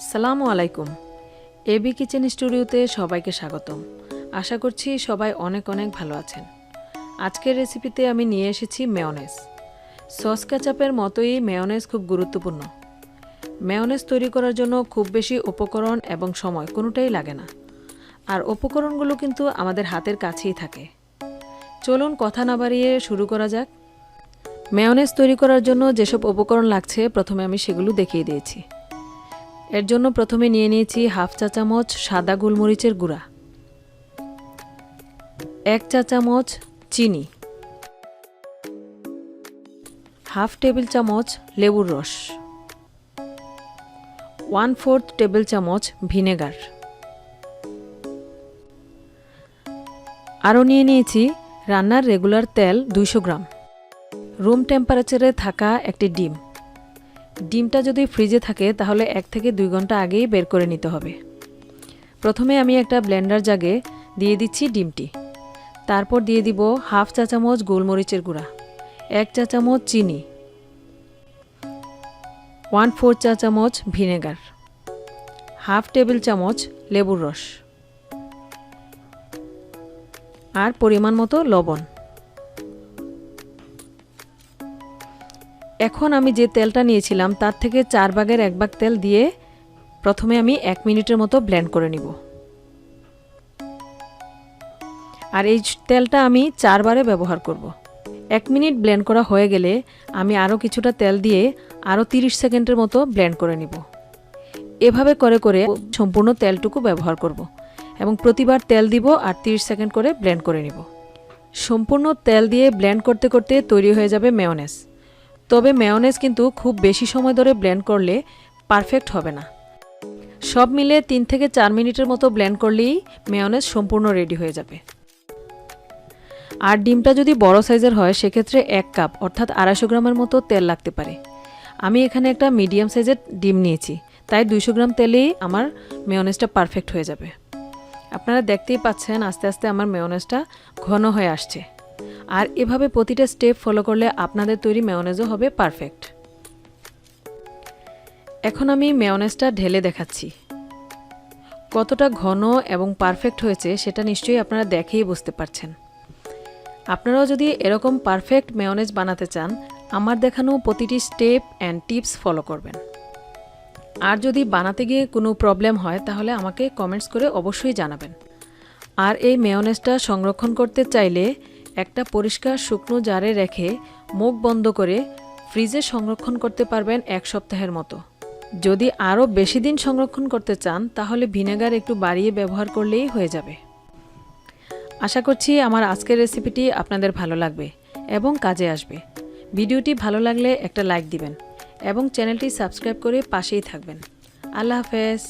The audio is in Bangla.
আসসালামু আলাইকুম। এবি কিচেন স্টুডিওতে সবাইকে স্বাগতম। আশা করছি সবাই অনেক অনেক ভালো আছেন। আজকের রেসিপিতে আমি নিয়ে এসেছি মেয়োনেজ। সস কেচাপের মতোই মেয়োনেজ খুব গুরুত্বপূর্ণ। মেয়োনেজ তৈরি করার জন্য খুব বেশি উপকরণ এবং সময় কোনোটাই লাগে না, আর উপকরণগুলো কিন্তু আমাদের হাতের কাছেই থাকে। চলুন কথা না বাড়িয়ে শুরু করা যাক। মেয়োনেজ তৈরি করার জন্য যেসব উপকরণ লাগছে প্রথমে আমি সেগুলো দেখিয়ে দিয়েছি। এর জন্য প্রথমে নিয়ে নিয়েছি হাফ চা চামচ সাদা গোলমরিচের গুঁড়া, 1 চা চামচ চিনি, হাফ টেবিল চামচ লেবুর রস, 1/4 টেবিল চামচ ভিনেগার। আরও নিয়ে নিয়েছি রান্নার রেগুলার তেল 200 গ্রাম, রুম টেম্পারেচারে থাকা একটি ডিম। ডিমটা যদি ফ্রিজে থাকে তাহলে 1 থেকে 2 ঘন্টা আগেই বের করে নিতে হবে। প্রথমে আমি একটা ব্লেন্ডার জাগে দিয়ে দিচ্ছি ডিমটি, তারপর দিয়ে দিব হাফ চা চামচ গোলমরিচের গুঁড়া, 1 চা চামচ চিনি, 1/4 চা চামচ ভিনেগার, হাফ টেবিল চামচ লেবুর রস আর পরিমাণ মতো লবণ। এখন আমি যে তেলটা নিয়েছিলাম তার থেকে 4 ভাগের 1 ভাগ তেল দিয়ে প্রথমে আমি 1 মিনিটের মতো ব্লেন্ড করে নিব। আর এই তেলটা আমি 4 বারে ব্যবহার করব। 1 মিনিট ব্লেন্ড করা হয়ে গেলে আমি আরও কিছুটা তেল দিয়ে আরও 30 সেকেন্ডের মতো ব্লেন্ড করে নিব। এভাবে করে করে সম্পূর্ণ তেলটুকু ব্যবহার করব এবং প্রতিবার তেল দিব আর 30 সেকেন্ড করে ব্লেন্ড করে নিব। সম্পূর্ণ তেল দিয়ে ব্লেন্ড করতে করতে তৈরি হয়ে যাবে মেয়োনেজ। তবে মেয়োনেজ কিন্তু খুব বেশি সময় ধরে ব্লেন্ড করলে পারফেক্ট হবে না। সব মিলে 3 থেকে 4 মিনিটের মতো ব্লেন্ড করলেই মেয়োনেজ সম্পূর্ণ রেডি হয়ে যাবে। আর ডিমটা যদি বড় সাইজের হয় সেক্ষেত্রে 1 কাপ অর্থাৎ 250 গ্রামের মতো তেল লাগতে পারে। আমি এখানে একটা মিডিয়াম সাইজের ডিম নিয়েছি, তাই 200 গ্রাম তেলেই আমার মেয়োনেজটা পারফেক্ট হয়ে যাবে। আপনারা দেখতেই পাচ্ছেন আস্তে আস্তে আমার মেয়োনেজটা ঘন হয়ে আসছে। আর এভাবে প্রতিটা স্টেপ ফলো করলে আপনাদের তৈরি মেয়োনেজও হবে পারফেক্ট। এখন আমি মেয়োনেজটা ঢেলে দেখাচ্ছি। কতটা ঘন এবং পারফেক্ট হয়েছে সেটা নিশ্চয়ই আপনারা দেখেই বুঝতে পারছেন। আপনারাও যদি এরকম পারফেক্ট মেয়োনেজ বানাতে চান, আমার দেখানো প্রতিটি স্টেপ অ্যান্ড টিপস ফলো করবেন। আর যদি বানাতে গিয়ে কোনো প্রবলেম হয় তাহলে আমাকে কমেন্টস করে অবশ্যই জানাবেন। আর এই মেয়োনেজটা সংরক্ষণ করতে চাইলে একটা পরিষ্কার শুকনো জারে রেখে মুখ বন্ধ করে ফ্রিজে সংরক্ষণ করতে পারবেন 1 সপ্তাহের মতো। যদি আরও বেশি দিন সংরক্ষণ করতে চান তাহলে ভিনেগার একটু বাড়িয়ে ব্যবহার করলেই হয়ে যাবে। আশা করছি আমার আজকের রেসিপিটি আপনাদের ভালো লাগবে এবং কাজে আসবে। ভিডিওটি ভালো লাগলে একটা লাইক দিবেন এবং চ্যানেলটি সাবস্ক্রাইব করে পাশেই থাকবেন। আল্লাহ হাফেজ।